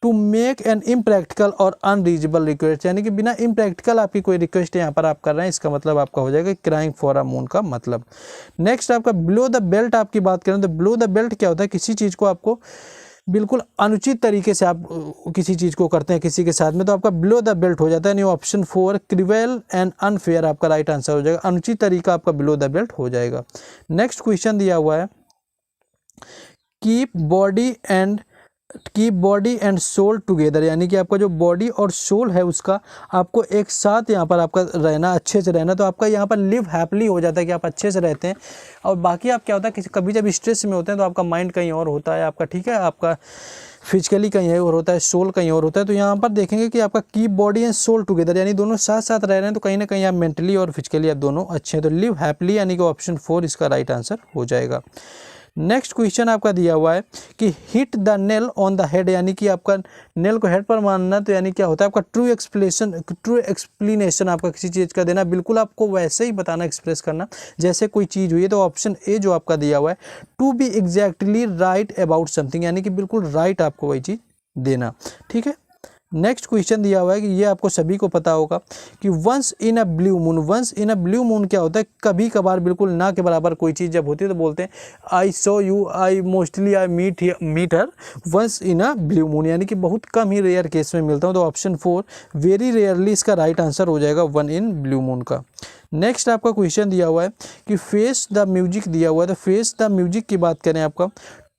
टू मेक एन इम्प्रैक्टिकल और अनरीजनेबल रिक्वेस्ट, यानी कि बिना इम्प्रैक्टिकल आपकी कोई रिक्वेस्ट यहाँ पर आप कर रहे हैं, इसका मतलब आपका हो जाएगा क्राइंग फॉर अ मून का मतलब। नेक्स्ट आपका बिलो द बेल्ट आपकी बात करें तो बिलो द बेल्ट क्या होता है, किसी चीज़ को आपको बिल्कुल अनुचित तरीके से आप किसी चीज़ को करते हैं किसी के साथ में, तो आपका बिलो द बेल्ट हो जाता है, यानी ऑप्शन 4 क्रिवेल एंड अनफेयर आपका राइट आंसर हो जाएगा, अनुचित तरीका आपका बिलो द बेल्ट हो जाएगा। नेक्स्ट क्वेश्चन दिया हुआ है keep body and soul together, यानी कि आपका जो बॉडी और सोल है उसका आपको एक साथ यहाँ पर आपका रहना, अच्छे से रहना, तो आपका यहाँ पर लिव हैप्पीली हो जाता है कि आप अच्छे से रहते हैं, और बाकी आप क्या होता है कि कभी जब स्ट्रेस में होते हैं तो आपका माइंड कहीं और होता है आपका, ठीक है, आपका फिजिकली कहीं और होता है, सोल कहीं और होता है, तो यहाँ पर देखेंगे कि आपका keep body and soul together, यानी दोनों साथ साथ रह रहे हैं, तो कहीं ना कहीं आप मेंटली और फिजिकली आप दोनों अच्छे हैं, तो लिव हैप्पीली यानी कि ऑप्शन 4 इसका राइट आंसर हो जाएगा। नेक्स्ट क्वेश्चन आपका दिया हुआ है कि hit the nail on the head, यानी कि आपका नेल को हेड पर मारना, तो यानी क्या होता है आपका ट्रू एक्सप्लेनेशन आपका किसी चीज़ का देना, बिल्कुल आपको वैसे ही बताना, एक्सप्रेस करना जैसे कोई चीज़ हुई है, तो ऑप्शन ए जो आपका दिया हुआ है to be exactly right about something, यानी कि बिल्कुल राइट आपको वही चीज़ देना, ठीक है। नेक्स्ट क्वेश्चन दिया हुआ है कि ये आपको सभी को पता होगा कि once in a blue moon, once in a blue moon क्या होता है, कभी कभार, बिल्कुल ना के बराबर कोई चीज़ जब होती है तो बोलते हैं I saw you, I mostly I meet her once in a blue moon, यानी कि बहुत कम ही रेयर केस में मिलता हूँ। तो ऑप्शन 4 वेरी रेयरली इसका राइट आंसर हो जाएगा वन इन ब्लू मून का। नेक्स्ट आपका क्वेश्चन दिया हुआ है कि फेस द म्यूजिक दिया हुआ है, तो फेस द म्यूजिक की बात करें आपका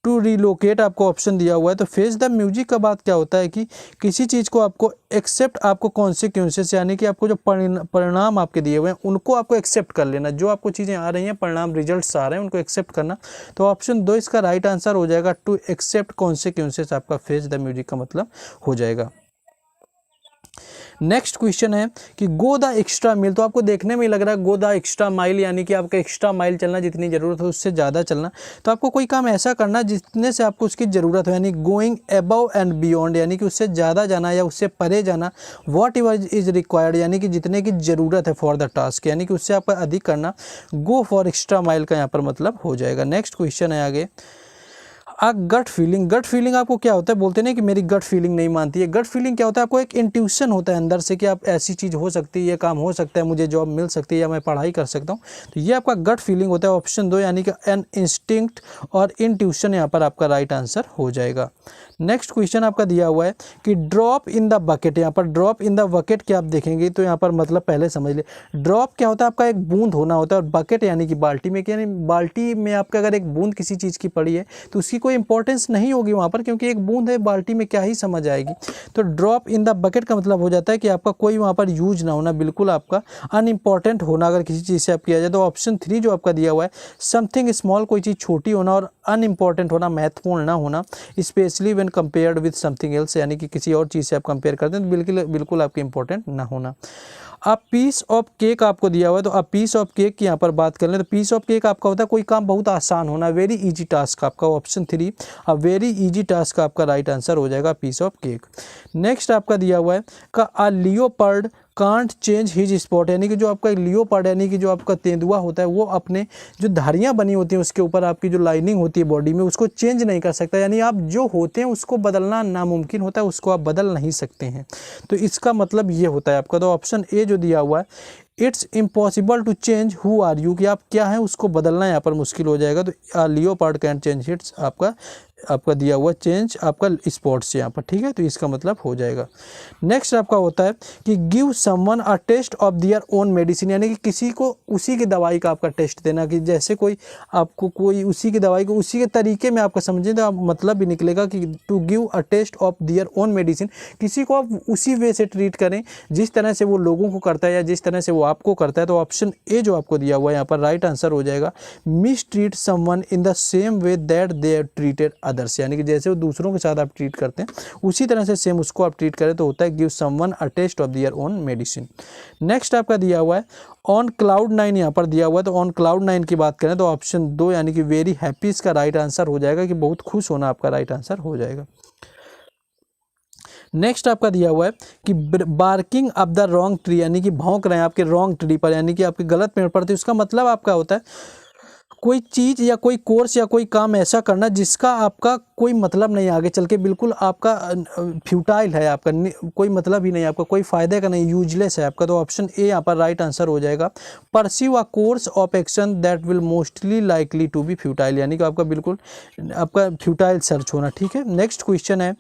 टू रिलोकेट आपको ऑप्शन दिया हुआ है। तो फेस द म्यूजिक का बात क्या होता है कि किसी चीज़ को आपको एक्सेप्ट, आपको कॉन्सिक्वेंसेस यानी कि आपको जो परिणाम आपके दिए हुए हैं उनको आपको एक्सेप्ट कर लेना, जो आपको चीज़ें आ रही हैं, परिणाम रिजल्ट्स आ रहे हैं उनको एक्सेप्ट करना। तो ऑप्शन 2 इसका राइट आंसर हो जाएगा टू एक्सेप्ट कॉन्सिक्वेंसेस, आपका फेस द म्यूजिक का मतलब हो जाएगा। नेक्स्ट क्वेश्चन है कि गो द एक्स्ट्रा मील, तो आपको देखने में ही लग रहा है गो द एक्स्ट्रा माइल यानी कि आपका एक्स्ट्रा माइल चलना, जितनी ज़रूरत हो उससे ज़्यादा चलना। तो आपको कोई काम ऐसा करना जितने से आपको उसकी ज़रूरत हो, यानी गोइंग अबव एंड बियॉन्ड, यानी कि उससे ज़्यादा जाना या उससे परे जाना। वॉट एवर इज़ रिक्वायर्ड, यानी कि जितने की ज़रूरत है फॉर द टास्क, यानी कि उससे आपका अधिक करना। गो फॉर एक्स्ट्रा माइल का यहाँ पर मतलब हो जाएगा। नेक्स्ट क्वेश्चन है आगे, गट फीलिंग, गट फीलिंग आपको क्या होता है, बोलते नहीं कि मेरी गट फीलिंग नहीं मानती है। गट फीलिंग क्या होता है, आपको एक इंट्यूशन होता है अंदर से कि आप ऐसी चीज़ हो सकती है, ये काम हो सकता है, मुझे जॉब मिल सकती है या मैं पढ़ाई कर सकता हूँ। तो ये आपका गट फीलिंग होता है ऑप्शन 2, यानी कि एन इंस्टिंक्ट और इंट्यूशन यहाँ पर आपका राइट आंसर हो जाएगा। नेक्स्ट क्वेश्चन आपका दिया हुआ है कि ड्रॉप इन द बकेट, यहाँ पर ड्रॉप इन द बकेट क्या आप देखेंगे तो यहाँ पर मतलब पहले समझ ले, ड्रॉप क्या होता है, आपका एक बूंद होना होता है, और बकेट यानी कि बाल्टी में, यानी बाल्टी में आपका अगर एक बूंद किसी चीज़ की पड़ी है तो उसकी कोई इंपॉर्टेंस नहीं होगी वहाँ पर, क्योंकि एक बूंद है, बाल्टी में क्या ही समझ आएगी। तो ड्रॉप इन द बकेट का मतलब हो जाता है कि आपका कोई वहाँ पर यूज ना होना, बिल्कुल आपका अनइम्पॉर्टेंट होना अगर किसी चीज़ से आप किया जाए। तो ऑप्शन 3 जो आपका दिया हुआ है समथिंग स्मॉल, कोई चीज़ छोटी होना और अनइम्पॉर्टेंट होना, महत्वपूर्ण ना होना, specially when compared with something else, यानी कि किसी और चीज़ से आप कंपेयर करते हैं तो बिल्कुल आपकी इंपॉर्टेंट ना होना। अ पीस ऑफ केक आपको दिया हुआ है, तो अ पीस ऑफ केक की यहाँ पर बात कर लें तो पीस ऑफ केक आपका होता है कोई काम बहुत आसान होना, वेरी इजी टास्क, आपका option 3 a very easy task का आपका राइट आंसर हो जाएगा पीस ऑफ केक। नेक्स्ट आपका दिया हुआ है का a leopard can't change his spot, यानी कि जो आपका लियोपर्ड यानी कि जो आपका तेंदुआ होता है वो अपने जो धारियां बनी होती हैं उसके ऊपर आपकी जो लाइनिंग होती है बॉडी में उसको चेंज नहीं कर सकता, यानी आप जो होते हैं उसको बदलना नामुमकिन होता है, उसको आप बदल नहीं सकते हैं। तो इसका मतलब ये होता है आपका, तो ऑप्शन ए जो दिया हुआ है it's impossible to change who are you, कि आप क्या हैं उसको बदलना यहाँ पर मुश्किल हो जाएगा। तो लियोपार्ड कैन चेंज हिट्स आपका दिया हुआ चेंज आपका स्पॉट्स यहाँ पर, ठीक है, तो इसका मतलब हो जाएगा। नेक्स्ट आपका होता है कि give someone a taste of their own medicine, यानी कि किसी को उसी की दवाई का आपका टेस्ट देना, कि जैसे कोई आपको कोई उसी की दवाई को उसी के तरीके में आपका समझें तो आप मतलब भी निकलेगा कि to give a taste of their own medicine, किसी को आप उसी वे से ट्रीट करें जिस तरह से वो लोगों को करता है या जिस तरह से वो आपको करता है। तो ऑप्शन ए जो आपको दिया हुआ है यहाँ पर राइट आंसर हो जाएगा mistreat someone in the same way that they are treated others, यानी कि जैसे वो दूसरों के साथ आप ट्रीट करते हैं उसी तरह से सेम उसको आप ट्रीट करें, तो होता है give someone a taste of their own medicine. Next आपका दिया हुआ है ऑन क्लाउड 9 यहाँ पर दिया हुआ है, तो ऑन क्लाउड 9 की बात करें तो ऑप्शन 2 यानी कि वेरी हैप्पी इसका राइट आंसर हो जाएगा, कि बहुत खुश होना आपका राइट आंसर हो जाएगा। नेक्स्ट आपका दिया हुआ है कि barking up the wrong tree, यानी कि भौंक रहे हैं आपके रॉन्ग ट्री पर, यानी कि आपके गलत पेड़ पर, तो इसका मतलब आपका होता है कोई चीज़ या कोई कोर्स या कोई काम ऐसा करना जिसका आपका कोई मतलब नहीं आगे चल के, बिल्कुल आपका फ्यूटाइल है, आपका कोई मतलब ही नहीं, आपका कोई फ़ायदे का नहीं, यूजलेस है आपका। तो ऑप्शन ए यहाँ पर राइट आंसर हो जाएगा pursue a course of action that will mostly likely to be futile, यानी कि आपका बिल्कुल आपका फ्यूटाइल सर्च होना, ठीक है। नेक्स्ट क्वेश्चन है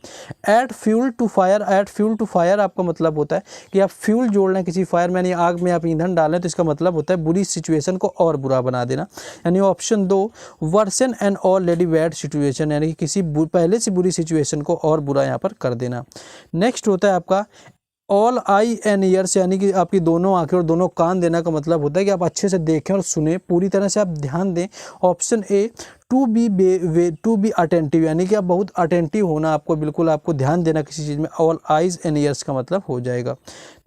add fuel to fire, add fuel to fire आपका मतलब होता है कि आप फ्यूल जोड़ लें किसी फायर में, यानी आग में आप ईंधन डालें, तो इसका मतलब होता है बुरी सिचुएशन को और बुरा बना देना, यानी option 2 worsen an already bad situation, यानी कि किसी पहले से बुरी सिचुएशन को और बुरा यहाँ पर कर देना। नेक्स्ट होता है आपका ऑल आई एंड ईयर्स, यानी कि आपकी दोनों आंखें और दोनों कान देना का मतलब होता है कि आप अच्छे से देखें और सुने, पूरी तरह से आप ध्यान दें। Option A to be attentive, यानी कि आप बहुत अटेंटिव होना, आपको बिल्कुल आपको ध्यान देना किसी चीज़ में, ऑल आइज एंड ईयर्स का मतलब हो जाएगा।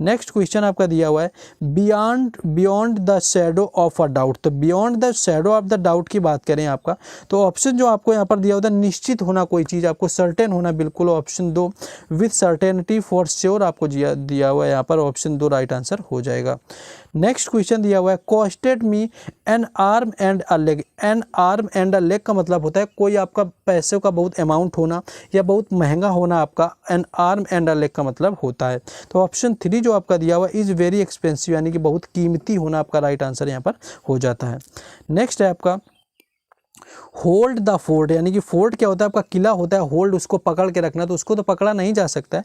नेक्स्ट क्वेश्चन आपका दिया हुआ है beyond the shadow of a doubt, तो beyond the shadow of the doubt की बात करें आपका, तो ऑप्शन जो आपको यहाँ पर दिया होता है निश्चित होना, कोई चीज़ आपको सर्टेन होना, बिल्कुल option 2 with certainty for sure आपको दिया हुआ है यहाँ पर, ऑप्शन 2 राइट आंसर हो जाएगा। नेक्स्ट क्वेश्चन दिया हुआ है costed me N arm and a leg. N arm and a leg का मतलब होता है कोई आपका पैसों का बहुत अमाउंट होना या बहुत महंगा होना, आपका N arm and a leg का मतलब होता है। तो ऑप्शन 3 जो आपका दिया हुआ है इज़ वेरी एक्सपेंसिव, यानी कि बहुत कीमती होना आपका राइट आंसर यहाँ पर हो जाता है। नेक्स्ट है आपका होल्ड द फोर्ट, यानी कि फोर्ट क्या होता है, आपका किला होता है, होल्ड उसको पकड़ के रखना, तो उसको तो पकड़ा नहीं जा सकता है।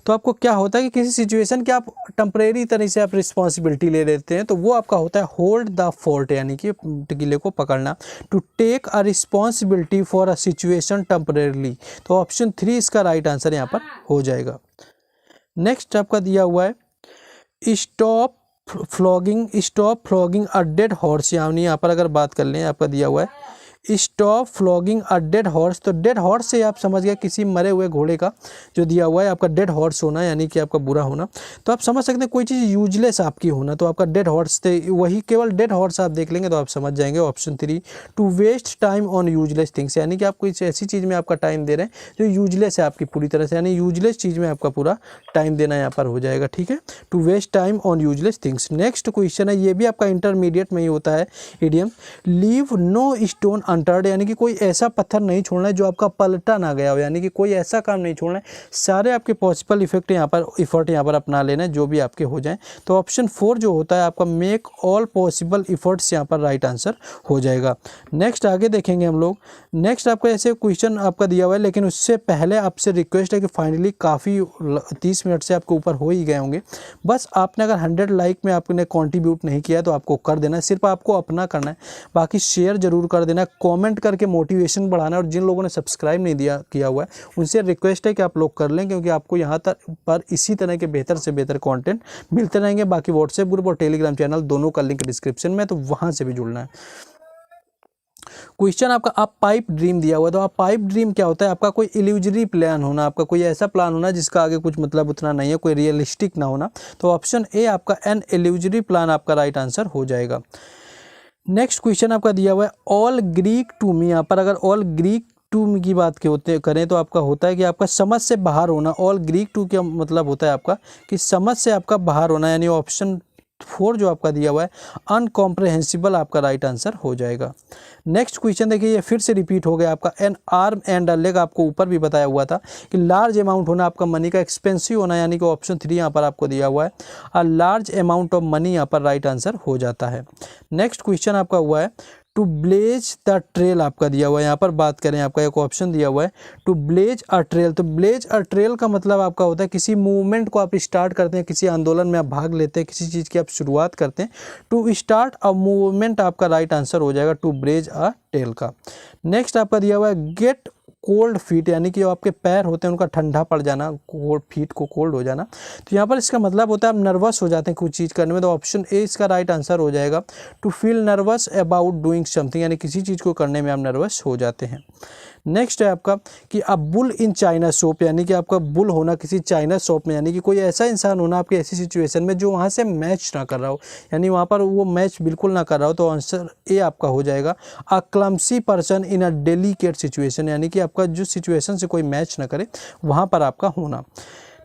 तो आपको क्या होता है कि किसी सिचुएशन के आप टेम्परेरी तरह से आप रिस्पॉन्सिबिलिटी ले लेते हैं, तो वो आपका होता है होल्ड द फोर्ट, यानी कि किले को पकड़ना। To take a responsibility for a situation temporarily, तो ऑप्शन 3 इसका राइट आंसर यहाँ पर हो जाएगा। नेक्स्ट आपका दिया हुआ है stop flogging a dead horse, यानी यहाँ पर अगर बात कर लें आपका दिया हुआ है stop flogging a dead horse. तो डेड हॉर्स से आप समझ गए किसी मरे हुए घोड़े का जो दिया हुआ है आपका डेड हॉर्स होना, यानी कि आपका बुरा होना। तो आप समझ सकते हैं कोई चीज़ यूजलेस आपकी होना, तो आपका डेड हॉर्स थे, वही केवल डेड हॉर्स आप देख लेंगे तो आप समझ जाएंगे option 3। To waste time on useless things, यानी कि आप कोई ऐसी चीज़ में आपका टाइम दे रहे हैं जो यूजलेस है आपकी पूरी तरह से, यानी यूजलेस चीज़ में आपका पूरा टाइम देना यहाँ पर हो जाएगा। ठीक है, to waste time on useless things. Next question है, ये भी आपका इंटरमीडिएट में ही होता है idiom, leave no stone unturned, यानी कि कोई ऐसा पत्थर नहीं छोड़ना है जो आपका पलटा ना गया हो, यानी कि कोई ऐसा काम नहीं छोड़ना है, सारे आपके पॉसिबल इफेक्ट यहाँ पर इफर्ट यहाँ पर अपना लेना है जो भी आपके हो जाएं। तो ऑप्शन 4 जो होता है आपका मेक ऑल पॉसिबल इफर्ट्स यहाँ पर राइट आंसर हो जाएगा। नेक्स्ट आगे देखेंगे हम लोग। नेक्स्ट आपका ऐसे क्वेश्चन आपका दिया हुआ है, लेकिन उससे पहले आपसे रिक्वेस्ट है कि फाइनली काफ़ी 30 मिनट से आपके ऊपर हो ही गए होंगे, बस आपने अगर 100 लाइक में आपने कॉन्ट्रीब्यूट नहीं किया है तो आपको कर देना है, सिर्फ आपको अपना करना है, बाकी शेयर जरूर कर देना, कमेंट करके मोटिवेशन बढ़ाना। और जिन लोगों ने सब्सक्राइब नहीं किया हुआ है उनसे रिक्वेस्ट है कि आप लोग कर लें, क्योंकि आपको यहाँ तक पर इसी तरह के बेहतर से बेहतर कंटेंट मिलते रहेंगे। बाकी व्हाट्सएप ग्रुप और टेलीग्राम चैनल दोनों का लिंक डिस्क्रिप्शन में, तो वहाँ से भी जुड़ना है। क्वेश्चन आपका आप पाइप ड्रीम दिया हुआ है, तो आप पाइप ड्रीम क्या होता है, आपका कोई इल्यूजरी प्लान होना, आपका कोई ऐसा प्लान होना जिसका आगे कुछ मतलब उतना नहीं है, कोई रियलिस्टिक ना होना। तो ऑप्शन ए आपका एन इल्यूजरी प्लान आपका राइट आंसर हो जाएगा। नेक्स्ट क्वेश्चन आपका दिया हुआ है ऑल ग्रीक टू मी, यहाँ पर अगर ऑल ग्रीक टू मी की बात करें तो आपका होता है कि आपका समझ से बाहर होना। ऑल ग्रीक टू का मतलब होता है आपका कि समझ से आपका बाहर होना, यानी ऑप्शन 4 जो आपका दिया हुआ है अनकॉम्प्रहेंसिबल आपका राइट आंसर हो जाएगा। नेक्स्ट क्वेश्चन देखिए, ये फिर से रिपीट हो गया आपका N arm and a leg, आपको ऊपर भी बताया हुआ था कि लार्ज अमाउंट होना आपका मनी का, एक्सपेंसिव होना, यानी कि ऑप्शन 3 यहाँ पर आपको दिया हुआ है a large amount of money यहाँ पर राइट आंसर हो जाता है। नेक्स्ट क्वेश्चन आपका हुआ है टू ब्लेज द ट्रेल आपका दिया हुआ है, यहाँ पर बात करें आपका एक ऑप्शन दिया हुआ है टू ब्लेज अ ट्रेल। तो ब्लेज अ ट्रेल का मतलब आपका होता है किसी मूवमेंट को आप स्टार्ट करते हैं, किसी आंदोलन में आप भाग लेते हैं, किसी चीज़ की आप शुरुआत करते हैं, टू स्टार्ट अ मूवमेंट आपका राइट आंसर हो जाएगा टू ब्लेज अ ट्रेल का। नेक्स्ट आपका दिया हुआ है गेट कोल्ड फीट, यानी कि जो आपके पैर होते हैं उनका ठंडा पड़ जाना, कोल्ड फीट को कोल्ड हो जाना। तो यहाँ पर इसका मतलब होता है आप नर्वस हो जाते हैं कुछ चीज़ करने में, तो ऑप्शन ए इसका राइट आंसर हो जाएगा to feel nervous about doing something, यानी किसी चीज़ को करने में आप नर्वस हो जाते हैं। नेक्स्ट है आपका कि a bull in China shop, यानी कि आपका बुल होना किसी चाइना शॉप में, यानी कि कोई ऐसा इंसान होना आपकी ऐसी सिचुएशन में जो वहाँ से मैच ना कर रहा हो, यानी वहाँ पर वो मैच बिल्कुल ना कर रहा हो। तो आंसर ए आपका हो जाएगा a clumsy person in a delicate situation, यानी कि आपका जो सिचुएशन से कोई मैच ना करे वहाँ पर आपका होना।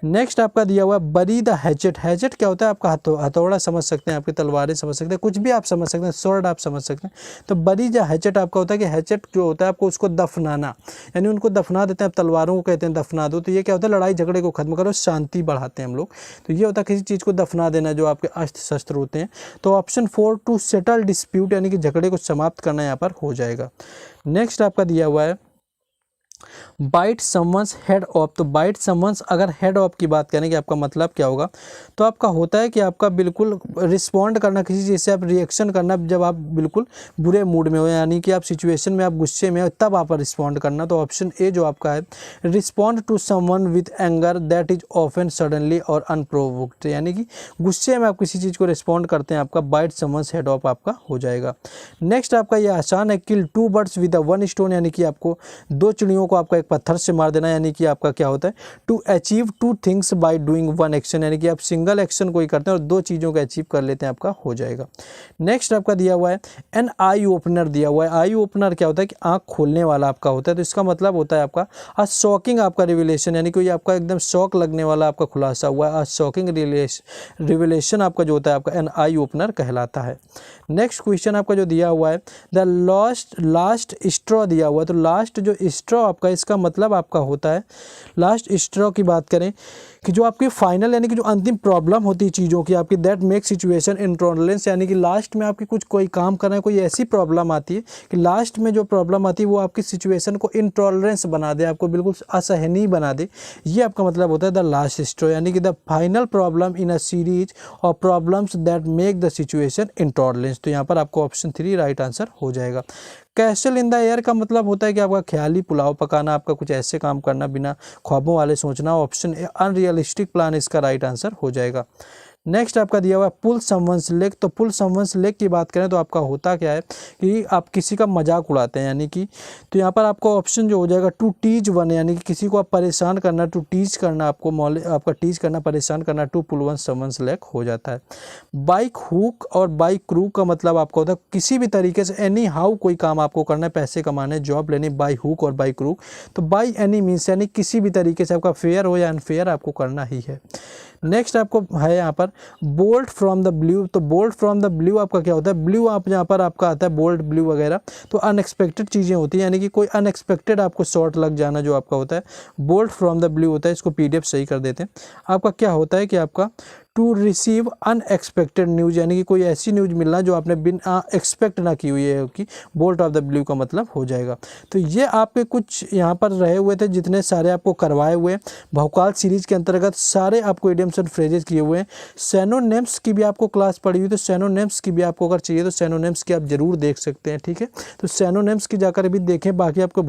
नेक्स्ट आपका दिया हुआ है बरी द हैचेट। हैचेट क्या होता है, आपका हथौड़ा समझ सकते हैं, आपकी तलवारें समझ सकते हैं, कुछ भी आप समझ सकते हैं, स्वॉर्ड आप समझ सकते हैं। तो बरी द हैचेट आपका होता है कि हैचेट जो होता है आपको उसको दफनाना, यानी उनको दफना देते हैं, आप तलवारों को कहते हैं दफना दो। तो ये क्या होता है, लड़ाई झगड़े को खत्म करो, शांति बढ़ाते हैं हम लोग। तो ये होता है किसी चीज़ को दफना देना जो आपके अस्त्र शस्त्र होते हैं। तो ऑप्शन 4 टू सेटल डिस्प्यूट, यानी कि झगड़े को समाप्त करना यहाँ पर हो जाएगा। नेक्स्ट आपका दिया हुआ है बाइट समवंस हेड ऑफ। तो बाइट समवंस अगर हेड ऑफ की बात करें कि आपका मतलब क्या होगा, तो आपका होता है कि आपका बिल्कुल रिस्पॉन्ड करना किसी चीज़ से, आप रिएक्शन करना जब आप बिल्कुल बुरे मूड में हो, यानी कि आप सिचुएशन में आप गुस्से में हो तब आप रिस्पॉन्ड करना। तो ऑप्शन ए जो आपका है respond to someone with anger that is often suddenly और अनप्रोवोक्ड, यानी कि गुस्से में आप किसी चीज़ को रिस्पॉन्ड करते हैं, आपका बाइट समवंस हेड ऑफ आपका हो जाएगा। नेक्स्ट आपका ये आसान है किल 2 बर्ड्स विद 1 स्टोन, यानी कि आपको 2 चिड़ियों को आपका एक पत्थर से मार देना, यानी कि आपका क्या होता है to achieve two things by doing one action, यानी कि आप सिंगल एक्शन कोई करते हैं और दो चीज़ों को अचीव कर लेते हैं, आपका हो जाएगा। नेक्स्ट आपका दिया हुआ है एन आई ओपनर दिया हुआ है। आई ओपनर क्या होता है कि आँख खोलने वाला आपका होता है, तो इसका मतलब होता है आपका अ शॉकिंग आपका रिविलेशन, यानी कोई आपका एकदम शॉक लगने वाला आपका खुलासा हुआ है। अ शॉकिंग रिविलेशन आपका जो होता है आपका एन आई ओपनर कहलाता है। नेक्स्ट क्वेश्चन आपका जो दिया हुआ है द लास्ट स्ट्रॉ दिया हुआ है, तो लास्ट जो स्ट्रॉ आपका इसका मतलब आपका होता है, लास्ट स्ट्रॉ की बात करें कि जो आपकी फाइनल यानी कि जो अंतिम प्रॉब्लम होती है चीज़ों की आपकी, दैट मेक सिचुएशन इंटॉलरेंस, यानी कि लास्ट में आपकी कुछ कोई काम कर रहे हैं, कोई ऐसी प्रॉब्लम आती है कि लास्ट में जो प्रॉब्लम आती है वो आपकी सिचुएशन को इंटॉलरेंस बना दे, आपको बिल्कुल असहनीय बना दे। ये आपका मतलब होता है द लास्ट स्ट्रॉ, यानी कि the final problem in a series of problems that make the situation intolerance. तो यहाँ पर आपको ऑप्शन 3 राइट आंसर हो जाएगा। कैसल इन द एयर का मतलब होता है कि आपका ख्याली पुलाव पकाना, आपका कुछ ऐसे काम करना बिना ख्वाबों वाले सोचना। ऑप्शन अनरियलिस्टिक प्लान इसका राइट आंसर हो जाएगा। नेक्स्ट आपका दिया हुआ है पुल समवंस लेग, तो पुल समवंस लेग की बात करें तो आपका होता क्या है कि आप किसी का मजाक उड़ाते हैं, यानी कि तो यहाँ पर आपका ऑप्शन जो हो जाएगा टू टीज वन, यानी कि किसी को आप परेशान करना, टू टीज करना, आपका टीज करना, परेशान करना, to pull one someone's leg हो जाता है। बाइक हुक और बाइक क्रू का मतलब आपका होता है किसी भी तरीके से एनी हाउ कोई काम आपको करना है, पैसे कमाने, जॉब लेनी, बाई हुक और बाई क्रू। तो बाई एनी मीन्स यानी किसी भी तरीके से आपका फेयर हो या अनफेयर आपको करना ही है। नेक्स्ट आपको है यहाँ पर बोल्ट फ्रॉम द ब्लू, तो बोल्ट फ्रॉम द ब्लू आपका क्या होता है, ब्लू आप यहाँ पर आपका आता है बोल्ट ब्लू वगैरह, तो अनएक्सपेक्टेड चीज़ें होती हैं, यानी कि कोई अनएक्सपेक्टेड आपको शॉट लग जाना जो आपका होता है बोल्ट फ्रॉम द ब्लू होता है। इसको PDF सही कर देते हैं। आपका क्या होता है कि आपका टू रिसीव अनएक्सपेक्टेड न्यूज़, यानी कि कोई ऐसी न्यूज़ मिलना जो आपने बिना एक्सपेक्ट ना की हुई है, कि बोल्ट ऑफ द ब्लू का मतलब हो जाएगा। तो ये आपके कुछ यहाँ पर रहे हुए थे जितने सारे आपको करवाए हुए भौकाल सीरीज के अंतर्गत सारे आपको इडियम्स एंड फ्रेजेस किए हुए हैं। सेनोनिम्स की भी आपको क्लास पड़ी हुई, तो सेनोनिम्स की भी आपको अगर चाहिए तो सेनोनिम्स की आप जरूर देख सकते हैं, ठीक है। तो सेनोनिम्स की जाकर भी देखें, बाकी आपको